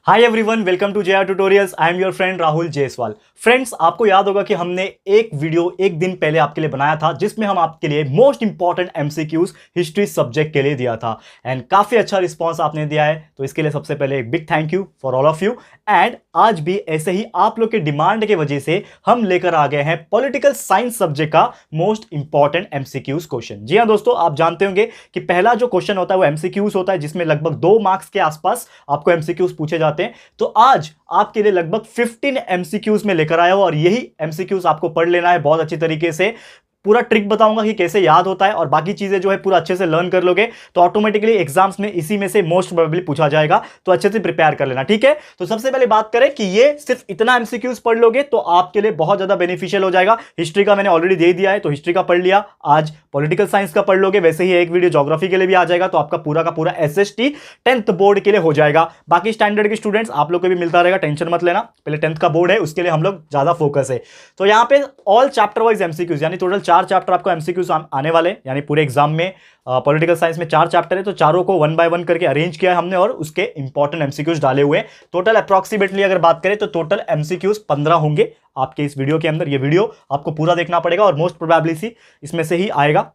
Hi everyone, welcome to JR tutorials. I am your friend Rahul Jaiswal. Friends, आपको याद होगा कि हमने एक वीडियो एक दिन पहले आपके लिए बनाया था जिसमें हम आपके लिए most important MCQs history subject के लिए दिया था एंड काफी अच्छा रिस्पांस आपने दिया है, तो इसके लिए सबसे पहले एक big thank you for all of you. And आज भी ऐसे ही आप लोग के डिमांड के वजह से हम लेकर आ गए हैं पॉलिटिकल साइंस सब्जेक्ट का मोस्ट इंपॉर्टेंट एमसीक्यूज क्वेश्चन। जी हाँ दोस्तों, आप जानते होंगे कि पहला जो क्वेश्चन होता है वो एमसीक्यूज होता है जिसमें लगभग 2 मार्क्स के आसपास आपको एमसीक्यूज पूछे जाते हैं। तो आज आपके लिए लगभग 15 एमसीक्यूज में लेकर आया हूं और यही एमसीक्यूज आपको पढ़ लेना है बहुत अच्छी तरीके से। पूरा ट्रिक बताऊंगा कि कैसे याद होता है और बाकी चीजें जो है पूरा अच्छे से लर्न कर लोगे तो ऑटोमेटिकली एग्जाम्स में इसी में से मोस्ट प्रोबेबली पूछा जाएगा, तो अच्छे से प्रिपेयर कर लेना, ठीक है। तो सबसे पहले बात करें कि ये सिर्फ इतना एमसीक्यूज पढ़ लोगे तो आपके लिए बहुत ज्यादा बेनिफिशियल हो जाएगा। हिस्ट्री का मैंने ऑलरेडी दे दिया है तो हिस्ट्री का पढ़ लिया, आज पॉलिटिकल साइंस का पढ़ लोगे, वैसे ही एक वीडियो ज्योग्राफी के लिए भी आ जाएगा, तो आपका पूरा का पूरा एसएसटी 10th बोर्ड के लिए हो जाएगा। बाकी स्टैंडर्ड के स्टूडेंट्स आप लोग को भी मिलता रहेगा, टेंशन मत लेना। पहले 10th का बोर्ड है उसके लिए हम लोग ज्यादा फोकस है। तो यहां पे ऑल चैप्टर वाइज एमसीक्यूज यानी टोटल 4 चैप्टर आपको एमसीक्यूज आने वाले, यानी पूरे एग्जाम में पॉलिटिकल साइंस में 4 चैप्टर है तो चारों को 1 बाय 1 करके अरेंज किया है हमने और उसके इंपॉर्टेंट एमसीक्यूज डाले हुए। टोटल अप्रॉक्सीमेटली अगर बात करें तो टोटल एमसीक्यूज 15 होंगे आपके इस वीडियो के अंदर। ये वीडियो आपको पूरा देखना पड़ेगा और मोस्ट प्रोबेबली इसमें से ही आएगा,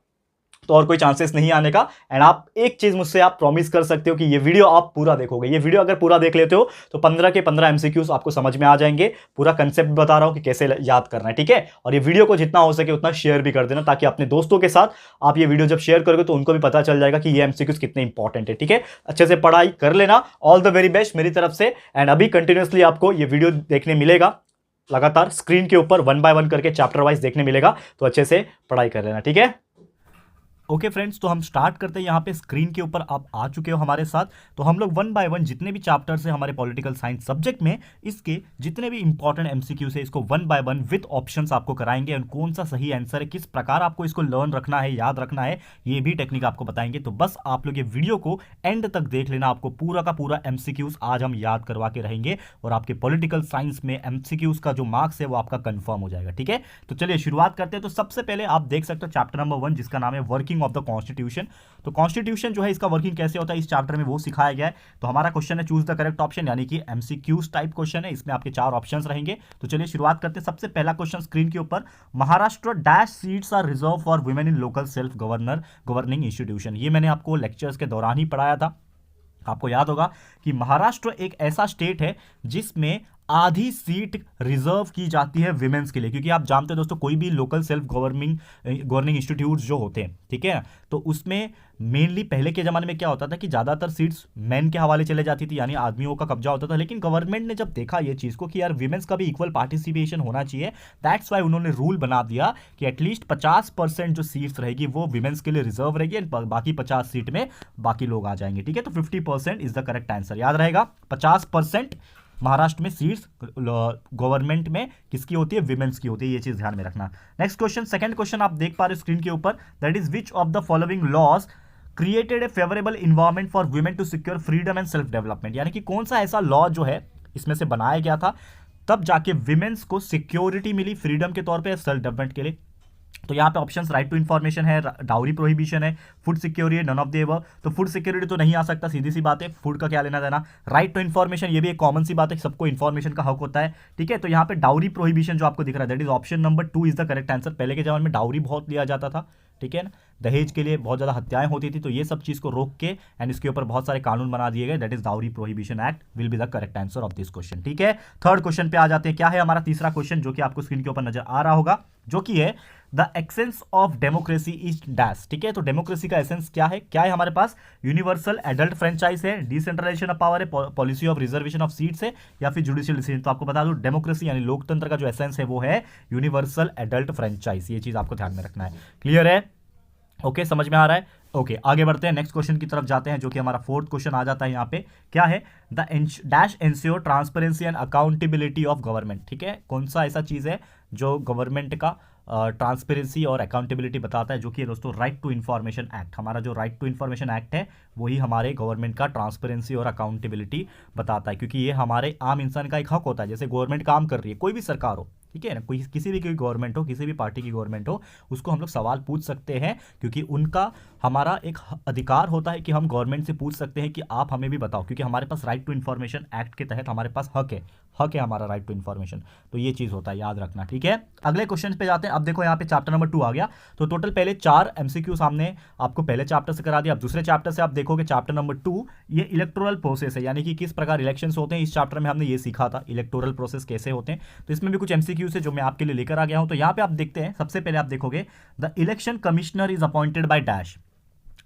तो और कोई चांसेस नहीं आने का। एंड आप एक चीज मुझसे आप प्रॉमिस कर सकते हो कि ये वीडियो आप पूरा देखोगे। ये वीडियो अगर पूरा देख लेते हो तो 15 के 15 एमसीक्यूज आपको समझ में आ जाएंगे। पूरा कंसेप्ट बता रहा हूं कि कैसे याद करना है, ठीक है। और ये वीडियो को जितना हो सके उतना शेयर भी कर देना ताकि अपने दोस्तों के साथ आप ये वीडियो जब शेयर करोगे तो उनको भी पता चल जाएगा कि ये एमसीक्यूज कितने इंपॉर्टेंट है, ठीक है। अच्छे से पढ़ाई कर लेना। ऑल द वेरी बेस्ट मेरी तरफ से। एंड अभी कंटिन्यूसली आपको ये वीडियो देखने मिलेगा, लगातार स्क्रीन के ऊपर 1 बाय 1 करके चैप्टर वाइज देखने मिलेगा, तो अच्छे से पढ़ाई कर लेना, ठीक है। ओके फ्रेंड्स, तो हम स्टार्ट करते हैं। यहाँ पे स्क्रीन के ऊपर आप आ चुके हो हमारे साथ, तो हम लोग 1 बाय 1 जितने भी चैप्टर्स हैं हमारे पॉलिटिकल साइंस सब्जेक्ट में, इसके जितने भी इंपॉर्टेंट एमसीक्यू है इसको 1 बाय 1 विद ऑप्शंस आपको कराएंगे और कौन सा सही आंसर है, किस प्रकार आपको इसको लर्न रखना है, याद रखना है, ये भी टेक्निक आपको बताएंगे। तो बस आप लोग ये वीडियो को एंड तक देख लेना, आपको पूरा का पूरा एमसीक्यूज आज हम याद करवा के रहेंगे और आपके पॉलिटिकल साइंस में एमसीक्यूज का जो मार्क्स है वो आपका कंफर्म हो जाएगा, ठीक है। तो चलिए शुरुआत करते हैं। तो सबसे पहले आप देख सकते हो चैप्टर नंबर 1 जिसका नाम है वर्किंग ऑफ द कॉन्स्टिट्यूशन। तो कॉन्स्टिट्यूशन जो है इसका वर्किंग कैसे होता है इस चैप्टर में वो सिखाया गया है। तो हमारा क्वेश्चन है चूज द करेक्ट ऑप्शन, यानी कि एमसीक्यूज टाइप क्वेश्चन है, इसमें आपके 4 ऑप्शंस रहेंगे। तो चलिए शुरुआत करते हैं। सबसे पहला क्वेश्चन स्क्रीन के ऊपर, Maharashtra dash seats are reserved for women in local self governing institution. ये मैंने आपको लेक्चर्स के दौरान ही पढ़ाया था। आपको याद होगा कि महाराष्ट्र एक ऐसा स्टेट है जिसमें आधी सीट रिजर्व की जाती है विमेंस के लिए, क्योंकि आप जानते हैं दोस्तों कोई भी लोकल सेल्फ गवर्निंग इंस्टीट्यूट जो होते हैं, ठीक है, तो उसमें मेनली पहले के ज़माने में क्या होता था कि ज़्यादातर सीट्स मैन के हवाले चले जाती थी, यानी आदमियों का कब्जा होता था। लेकिन गवर्नमेंट ने जब देखा ये चीज़ को कि यार विमेंस का भी इक्वल पार्टिसिपेशन होना चाहिए, दैट्स वाई उन्होंने रूल बना दिया कि एटलीस्ट 50% जो सीट्स रहेगी वो विमेंस के लिए रिजर्व रहेगी एंड बाकी 50 सीट में बाकी लोग आ जाएंगे, ठीक है। तो 50% इज द करेक्ट आंसर, याद रहेगा। 50% महाराष्ट्र में सीट्स गवर्नमेंट में किसकी होती है, विमेंस की होती है, ये चीज ध्यान में रखना। नेक्स्ट क्वेश्चन, सेकंड क्वेश्चन आप देख पा रहे हो स्क्रीन के ऊपर, that is which of the following laws created a favourable environment for women to secure freedom and self development, यानी कि कौन सा ऐसा लॉ जो है इसमें से बनाया गया था तब जाके विमेंस को सिक्योरिटी मिली फ्रीडम के तौर पे सेल्फ डेवलपमेंट के लिए। तो यहाँ पे ऑप्शंस राइट टू इन्फॉर्मेशन है, डाउरी प्रोहिबिशन है, फूड सिक्योरिटी है, नन ऑफ द अबव। तो फूड सिक्योरिटी तो नहीं आ सकता, सीधी सी बात है, फूड का क्या लेना देना। राइट टू इन्फॉर्मेशन ये भी एक कॉमन सी बात है, सबको इन्फॉर्मेशन का हक होता है, ठीक है। तो यहाँ पे डाउरी प्रोहिबिशन जो आपको दिख रहा है that is option number 2 is the correct answer. पहले के जमाने में डाउरी बहुत लिया जाता था, ठीक है ना, दहेज के लिए बहुत ज़्यादा हत्याएं होती थी, तो ये सब चीज़ को रोक के एंड इसके ऊपर बहुत सारे कानून बना दिए गए, that is dowry prohibition act will be the correct answer of this question, ठीक है। थर्ड क्वेश्चन पे आ जाते हैं। क्या है हमारा तीसरा क्वेश्चन जो कि आपको स्क्रीन के ऊपर नजर आ रहा होगा, जो कि है the essence of democracy is dash, ठीक है। तो डेमोक्रेसी का एसेंस क्या है, क्या है हमारे पास, यूनिवर्सल एडल्ट फ्रेंचाइज है, डिसेंट्रलाइजेशन ऑफ पावर है, policy of reservation of seats है, या फिर जुडिशियल डिसीजन। तो आपको बता दूं डेमोक्रेसी यानी लोकतंत्र का जो एसेंस है वो है यूनिवर्सल एडल्ट फ्रेंचाइज, ये चीज आपको ध्यान में रखना है। क्लियर है, ओके, समझ में आ रहा है। ओके, आगे बढ़ते हैं, नेक्स्ट क्वेश्चन की तरफ जाते हैं जो कि हमारा फोर्थ क्वेश्चन आ जाता है यहाँ पे। क्या है, the dash ensure transparency and accountability of government, ठीक है। कौन सा ऐसा चीज है जो गवर्नमेंट का ट्रांसपेरेंसी और अकाउंटेबिलिटी बताता है, जो कि दोस्तों राइट टू इन्फॉर्मेशन एक्ट। हमारा जो राइट टू इन्फॉर्मेशन एक्ट है वही हमारे गवर्नमेंट का ट्रांसपेरेंसी और अकाउंटेबिलिटी बताता है, क्योंकि ये हमारे आम इंसान का एक हक होता है। जैसे गवर्नमेंट काम कर रही है, कोई भी सरकार हो, ठीक है ना, कोई किसी भी गवर्नमेंट हो, किसी भी पार्टी की गवर्नमेंट हो, उसको हम लोग सवाल पूछ सकते हैं, क्योंकि उनका हमारा एक अधिकार होता है कि हम गवर्नमेंट से पूछ सकते हैं कि आप हमें भी बताओ, क्योंकि हमारे पास राइट टू इन्फॉर्मेशन एक्ट के तहत हमारे पास हक है हमारा राइट टू इन्फॉर्मेशन। तो ये चीज़ होता है, याद रखना, ठीक है। अगले क्वेश्चन पे जाते हैं। अब देखो यहाँ पे चैप्टर नंबर 2 आ गया। तो टोटल पहले 4 एमसीक्यू सामने आपको पहले चैप्टर से करा दिया। अब दूसरे चैप्टर से आप देखोगे चैप्टर नंबर 2 ये इलेक्टोरल प्रोसेस है, यानी कि किस प्रकार इलेक्शंस होते हैं। इस चैप्टर में हमने ये सीखा था इलेक्टोरल प्रोसेस कैसे होते हैं। तो इसमें भी कुछ एमसीक्यू है जो मैं आपके लिए लेकर आ गया हूं। तो यहाँ पे आप देखते हैं, सबसे पहले आप देखोगे the election commissioner is appointed by dash.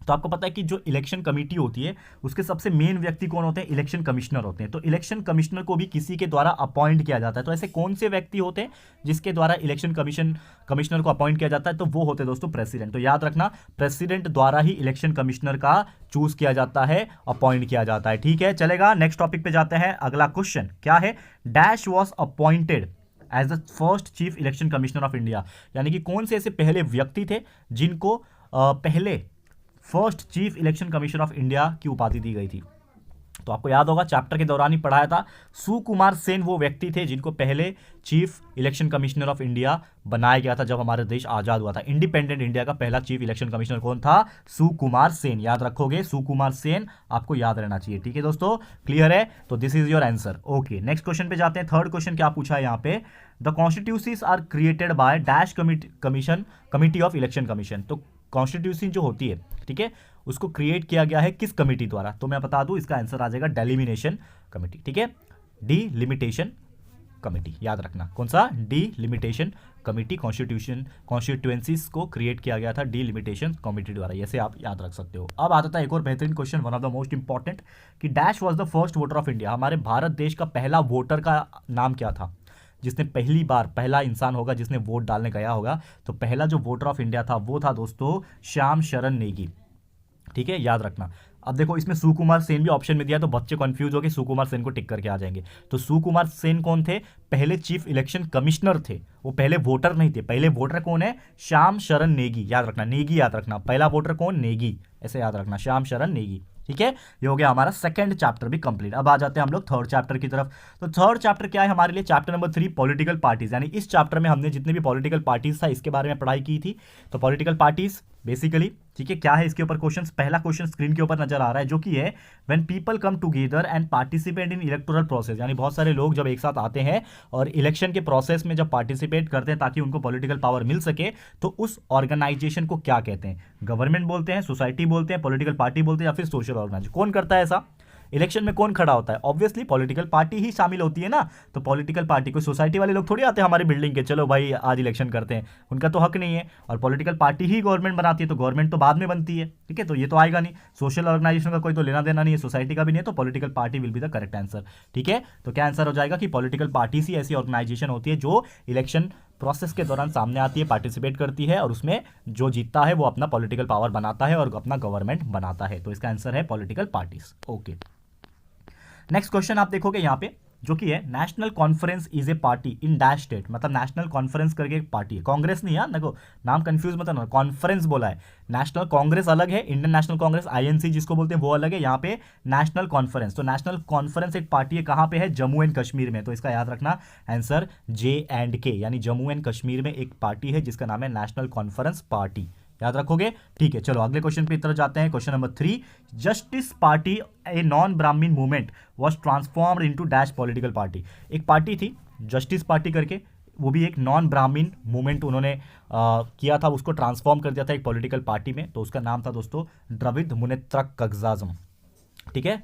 तो आपको पता है कि जो इलेक्शन कमेटी होती है उसके सबसे मेन व्यक्ति कौन होते हैं, इलेक्शन कमिश्नर होते हैं। तो इलेक्शन कमिश्नर को भी किसी के द्वारा अपॉइंट किया जाता है। तो ऐसे कौन से व्यक्ति होते हैं जिसके द्वारा इलेक्शन कमिश्नर को अपॉइंट किया जाता है, तो वो होते हैं दोस्तों प्रेसिडेंट। तो याद रखना, प्रेसिडेंट द्वारा ही इलेक्शन कमिश्नर का चूज किया जाता है, अपॉइंट किया जाता है, ठीक है, चलेगा। नेक्स्ट टॉपिक पे जाते हैं। अगला क्वेश्चन क्या है, dash was appointed as the first chief election commissioner of India. यानी कि कौन से ऐसे पहले व्यक्ति थे जिनको पहले first chief election commissioner of India की उपाधि दी गई थी। तो आपको याद होगा चैप्टर के दौरान ही पढ़ाया था, सुकुमार सेन वो व्यक्ति थे जिनको पहले chief election commissioner of India बनाया गया था जब हमारा देश आजाद हुआ था। इंडिपेंडेंट इंडिया का पहला चीफ इलेक्शन कमिश्नर कौन था, सुकुमार सेन। याद रखोगे, सुकुमार सेन आपको याद रहना चाहिए, ठीक है दोस्तों, क्लियर है। तो this is your answer. Okay, next question पे जाते हैं। थर्ड क्वेश्चन क्या पूछा है यहाँ पे, the constitutions are created by dash committee of election commission. तो कॉन्स्टिट्यूशन जो होती है, ठीक है, उसको क्रिएट किया गया है किस कमेटी द्वारा, तो मैं बता दूं इसका आंसर आ जाएगा डेलिमिनेशन कमेटी, ठीक है, डिलिमिटेशन कमेटी। याद रखना कौन सा, डिलिमिटेशन कमेटी। कॉन्स्टिट्यूएंसीज को क्रिएट किया गया था डिलिमिटेशन कमेटी द्वारा, ऐसे आप याद रख सकते हो। अब आता था एक और बेहतरीन question, one of the most important, कि dash was the first voter of India. हमारे भारत देश का पहला वोटर का नाम क्या था, जिसने पहली बार, पहला इंसान होगा जिसने वोट डालने गया होगा। तो पहला जो वोटर ऑफ इंडिया था वो था दोस्तों श्याम शरण नेगी, ठीक है, याद रखना। अब देखो इसमें सुकुमार सेन भी ऑप्शन में दिया, तो बच्चे कंफ्यूज हो गए, सुकुमार सेन को टिक करके आ जाएंगे। तो सुकुमार सेन कौन थे, पहले चीफ इलेक्शन कमिश्नर थे, वो पहले वोटर नहीं थे। पहले वोटर कौन है, श्याम शरण नेगी। याद रखना, नेगी याद रखना, पहला वोटर कौन, नेगी, ऐसे याद रखना, श्याम शरण नेगी, ठीक है। ये हो गया हमारा सेकंड चैप्टर भी कंप्लीट। अब आ जाते हैं हम लोग थर्ड चैप्टर की तरफ। तो थर्ड चैप्टर क्या है हमारे लिए, चैप्टर नंबर 3 पॉलिटिकल पार्टीज। यानी इस चैप्टर में हमने जितने भी पॉलिटिकल पार्टीज था इसके बारे में पढ़ाई की थी। तो पॉलिटिकल पार्टीज बेसिकली, ठीक है, क्या है इसके ऊपर क्वेश्चन। पहला क्वेश्चन स्क्रीन के ऊपर नजर आ रहा है, जो कि है when people come together and participate in electoral process. यानी बहुत सारे लोग जब एक साथ आते हैं और इलेक्शन के प्रोसेस में जब पार्टिसिपेट करते हैं ताकि उनको पॉलिटिकल पावर मिल सके, तो उस ऑर्गेनाइजेशन को क्या कहते हैं, गवर्नमेंट बोलते हैं, सोसाइटी बोलते हैं, पॉलिटिकल पार्टी बोलते हैं, या फिर सोशल ऑर्गेनाइजेशन। कौन करता है ऐसा, इलेक्शन में कौन खड़ा होता है, ऑब्वियसली पॉलिटिकल पार्टी ही शामिल होती है ना। तो पॉलिटिकल पार्टी, कोई सोसाइटी वाले लोग थोड़ी आते हैं हमारी बिल्डिंग के, चलो भाई आज इलेक्शन करते हैं, उनका तो हक नहीं है। और पॉलिटिकल पार्टी ही गवर्नमेंट बनाती है, तो गवर्नमेंट तो बाद में बनती है, ठीक है, तो ये तो आएगा नहीं। सोशल ऑर्गेनाइजेशन का कोई तो लेना देना नहीं है, सोसाइटी का भी नहीं है, तो political party will be the correct answer, ठीक है। तो क्या आंसर हो जाएगा कि पॉलिटिकल पार्टी ही ऐसी ऑर्गेनाइजेशन होती है जो इलेक्शन प्रोसेस के दौरान सामने आती है, पार्टिसिपेट करती है, और उसमें जो जीतता है वो अपना पॉलिटिकल पावर बनाता है और अपना गवर्नमेंट बनाता है। तो इसका आंसर है political parties. Okay, next question आप देखोगे यहाँ पे, जो कि है national conference is a party in dash state. मतलब नेशनल कॉन्फ्रेंस करके एक पार्टी है, कांग्रेस नहीं है, देखो नाम कंफ्यूज मत होना, कॉन्फ्रेंस बोला है। नेशनल कांग्रेस अलग है, इंडियन नेशनल कांग्रेस आईएनसी जिसको बोलते हैं वो अलग है, यहाँ पे नेशनल कॉन्फ्रेंस। तो नेशनल कॉन्फ्रेंस एक पार्टी है, कहाँ पे है, जम्मू एंड कश्मीर में। तो इसका याद रखना आंसर J&K, यानी जम्मू एंड कश्मीर में एक पार्टी है जिसका नाम है नेशनल कॉन्फ्रेंस पार्टी, याद रखोगे, ठीक है। चलो अगले क्वेश्चन पे तरफ जाते हैं। Question number 3, justice party a non Brahmin movement was transformed into dash political party. एक पार्टी थी जस्टिस पार्टी करके, वो भी एक नॉन ब्राह्मीण मूवमेंट उन्होंने किया था, उसको ट्रांसफॉर्म कर दिया था एक पॉलिटिकल पार्टी में। तो उसका नाम था दोस्तों द्रविड़ मुनेत्रा कज़ागम, ठीक है।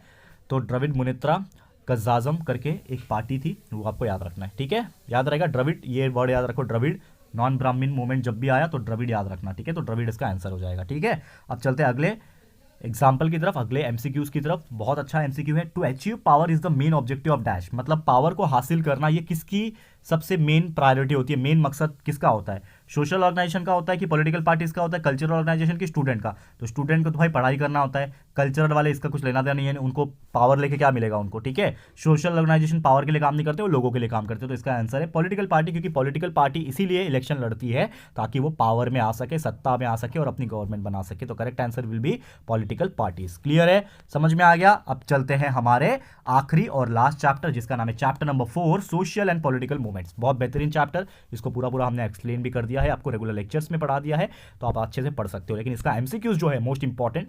तो द्रविड़ मुनेत्रा कज़ागम करके एक पार्टी थी, वो आपको याद रखना है, ठीक है, याद रहेगा द्रविड़, ये वर्ड याद रखो, द्रविड़, नॉन ब्राह्मीण मूवमेंट जब भी आया तो द्रविड़ याद रखना, ठीक है। तो द्रविड़ इसका आंसर हो जाएगा, ठीक है। अब चलते हैं अगले एग्जाम्पल की तरफ, अगले एमसीक्यूज की तरफ। बहुत अच्छा एमसीक्यू है, to achieve power is the main objective of dash. मतलब पावर को हासिल करना ये किसकी सबसे मेन प्रायोरिटी होती है, मेन मकसद किसका होता है, सोशल ऑर्गेनाइजेशन का होता है कि पॉलिटिकल पार्टीज का होता है, कल्चरल ऑर्गेनाइजेशन की स्टूडेंट का। तो स्टूडेंट को तो भाई पढ़ाई करना होता है, कल्चरल वाले इसका कुछ लेना देना नहीं है, उनको पावर लेके क्या मिलेगा उनको, ठीक है। सोशल ऑर्गेनाइजेशन पावर के लिए काम नहीं करते, वो लोगों के लिए काम करते हैं। तो इसका आंसर है पॉलिटिकल पार्टी, क्योंकि पॉलिटिकल पार्टी इसीलिए इलेक्शन लड़ती है ताकि वो पावर में आ सके, सत्ता में आ सके और अपनी गवर्नमेंट बना सके। तो correct answer will be political parties. Clear है, समझ में आ गया। अब चलते हैं हमारे आखिरी और लास्ट चैप्टर, जिसका नाम है chapter number 4, social and political movements. बहुत बेहतरीन चैप्टर, इसको पूरा पूरा हमने एक्सप्लेन भी कर दिया है, आपको रेगुलर लेक्चर्स में पढ़ा दिया है, तो आप अच्छे से पढ़ सकते हो। लेकिन इसका एमसीक्यूज जो है मोस्ट इंपॉर्टेंट,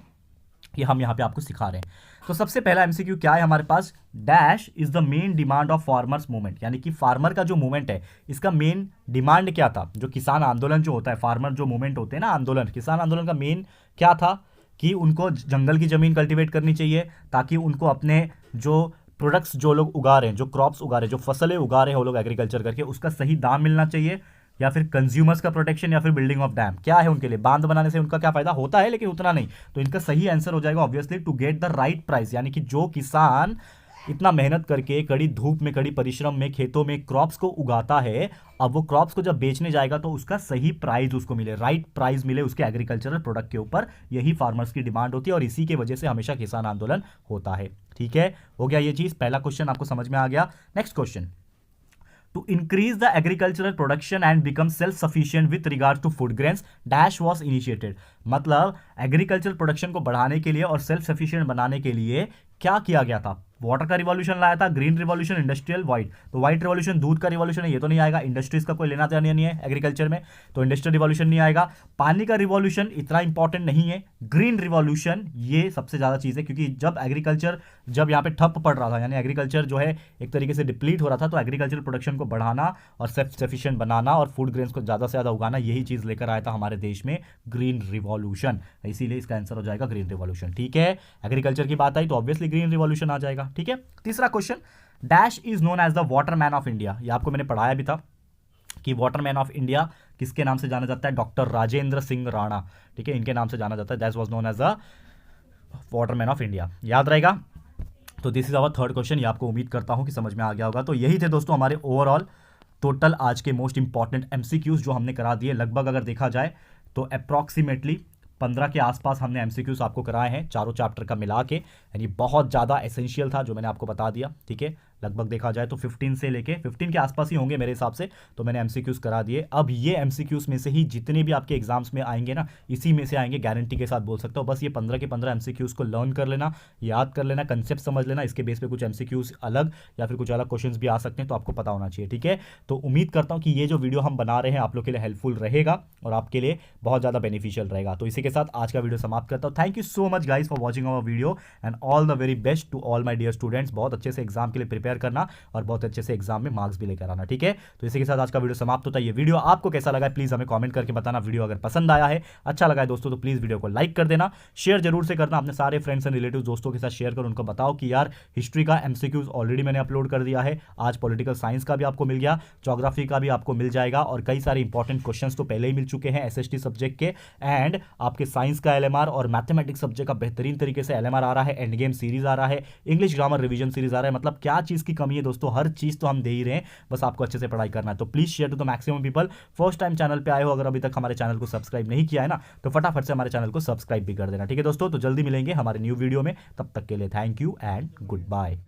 ये हम यहाँ पे आपको सिखा रहे हैं। तो सबसे पहला एमसीक्यू क्या है हमारे पास, dash is the main demand of farmers movement, यानी कि फार्मर का जो मूवमेंट है इसका मेन डिमांड क्या था। जो किसान आंदोलन जो होता है, फार्मर जो मूवमेंट होते हैं ना आंदोलन, किसान आंदोलन का मेन क्या था कि उनको जंगल की जमीन कल्टीवेट करनी चाहिए ताकि उनको अपने जो प्रोडक्ट्स जो लोग उगा रहे हैं, जो क्रॉप्स उगा रहे हैं, जो फसलें उगा रहे हैं वो लोग एग्रीकल्चर करके, उसका सही दाम मिलना चाहिए, या फिर कंज्यूमर्स का प्रोटेक्शन, या फिर बिल्डिंग ऑफ डैम। क्या है उनके लिए, बांध बनाने से उनका क्या फायदा होता है, लेकिन उतना नहीं। तो इनका सही आंसर हो जाएगा obviously to get the right price, यानी कि जो किसान इतना मेहनत करके कड़ी धूप में, कड़ी परिश्रम में खेतों में क्रॉप्स को उगाता है, अब वो क्रॉप्स को जब बेचने जाएगा तो उसका सही प्राइस उसको मिले, राइट प्राइस मिले उसके एग्रीकल्चरल प्रोडक्ट के ऊपर। यही फार्मर्स की डिमांड होती है और इसी की वजह से हमेशा किसान आंदोलन होता है। ठीक है, हो गया ये चीज, पहला क्वेश्चन आपको समझ में आ गया। Next question, to increase the agricultural production and become self-sufficient with regards to food grains dash was initiated। मतलब एग्रीकल्चर प्रोडक्शन को बढ़ाने के लिए और सेल्फ सफिशिएंट बनाने के लिए क्या किया गया था। वाटर का रिवॉल्यूशन लाया था, ग्रीन रिवॉल्यूशन, इंडस्ट्रियल, व्हाइट। तो व्हाइट रिवॉल्यूशन दूध का रिवॉल्यूशन है, ये तो नहीं आएगा। इंडस्ट्रीज का कोई लेना देना नहीं है एग्रीकल्चर में, तो इंडस्ट्रियल रिवॉल्यूशन नहीं आएगा। पानी का रिवॉल्यूशन इतना इंपॉर्टेंट नहीं है। ग्रीन रिवॉल्यूशन ये सबसे ज्यादा चीज है, क्योंकि जब एग्रीकल्चर जब यहाँ पे ठप पड़ रहा था, यानी एग्रीकल्चर जो है एक तरीके से डिप्लीट हो रहा था, तो एग्रीकल्चर प्रोडक्शन को बढ़ाना और सेल्फ सफिशिएंट बनाना और फूड ग्रेन्स को ज्यादा से ज्यादा उगाना, यही चीज लेकर आया था हमारे देश में ग्रीन रिवॉल्यूशन। इसीलिए इसका आंसर हो जाएगा ग्रीन रिवॉल्यूशन। ठीक है, एग्रीकल्चर की बात आई तो ऑब्वियसली ग्रीन रिवॉल्यूशन आ जाएगा। ठीक है, तीसरा question, dash is known as the waterman of India. ये आपको मैंने पढ़ाया भी था कि वाटरमैन ऑफ इंडिया किसके नाम से जाना जाता है, डॉक्टर राजेंद्र सिंह राणा। ठीक है, इनके नाम से जाना जाता है, that was known as the waterman of India. याद रहेगा। तो this is our third question, ये आपको उम्मीद करता हूं कि समझ में आ गया होगा। तो यही थे दोस्तों हमारे ओवरऑल टोटल आज के मोस्ट इंपॉर्टेंट एमसीक्यूज जो हमने करा दिए। लगभग अगर देखा जाए तो अप्रॉक्सीमेटली 15 के आसपास हमने एमसीक्यूज आपको कराए हैं, चारों चैप्टर का मिला के। यानी बहुत ज़्यादा एसेंशियल था जो मैंने आपको बता दिया। ठीक है, लगभग देखा जाए तो 15 से लेके 15 के आसपास ही होंगे मेरे हिसाब से, तो मैंने एमसीक्यूज करा दिए। अब ये एमसीक्यूज में से ही जितने भी आपके एग्जाम्स में आएंगे ना, इसी में से आएंगे, गारंटी के साथ बोल सकता हूँ। बस ये 15 के 15 एमसीक्यूज को लर्न कर लेना, याद कर लेना, कंसेप्ट समझ लेना, इसके बेस पे कुछ एमसीक्यूज अलग या फिर कुछ अलग क्वेश्चंस भी आ सकते हैं, तो आपको पता होना चाहिए। ठीक है, तो उम्मीद करता हूँ कि ये जो वीडियो हम बना रहे हैं आप लोग के लिए हेल्पफुल रहेगा और आपके लिए बहुत ज़्यादा बेनिफिशियल रहेगा। तो इसी के साथ आज का वीडियो समाप्त करता हूँ। Thank you so much guys for watching our video and all the very best to all my dear students. बहुत अच्छे से एग्जाम के लिए प्रिपेयर करना और बहुत अच्छे से एग्जाम में मार्क्स भी लेकर आना। ठीक है, तो इसी के साथ आज का वीडियो समाप्त होता है। ये वीडियो आपको कैसा लगा है प्लीज हमें कमेंट करके बताना। वीडियो अगर पसंद आया है, अच्छा लगा है दोस्तों, तो प्लीज वीडियो को लाइक कर देना, शेयर जरूर से करना अपने सारे फ्रेंड्स एंड रिलेटिव दोस्तों के साथ शेयर कर उनको बताओ कि यार हिस्ट्री का एमसीक्यूज ऑलरेडी मैंने अपलोड कर दिया है, आज पॉलिटिकल साइंस का भी आपको मिल गया, ज्योग्राफी का भी आपको मिल जाएगा और कई सारे इंपॉर्टेंट क्वेश्चंस तो पहले ही मिल चुके हैं एसएसटी सब्जेक्ट के। एंड आपके साइंस का एलएमआर और मैथमेटिक्स सब्जेक्ट का बेहतरीन तरीके से एलएमआर आ रहा है, एंड गेम सीरीज आ रहा है, इंग्लिश ग्रामर रिवीजन सीरीज आ रहा है। मतलब क्या चीज की कमी है दोस्तों, हर चीज तो हम दे ही रहे हैं, बस आपको अच्छे से पढ़ाई करना है। तो please share to the maximum people. First time channel पे आए हो, अगर अभी तक हमारे चैनल को सब्सक्राइब नहीं किया है ना, तो फटाफट से हमारे चैनल को सब्सक्राइब भी कर देना। ठीक है दोस्तों, तो जल्दी मिलेंगे हमारे न्यू वीडियो में, तब तक के लिए thank you and good bye.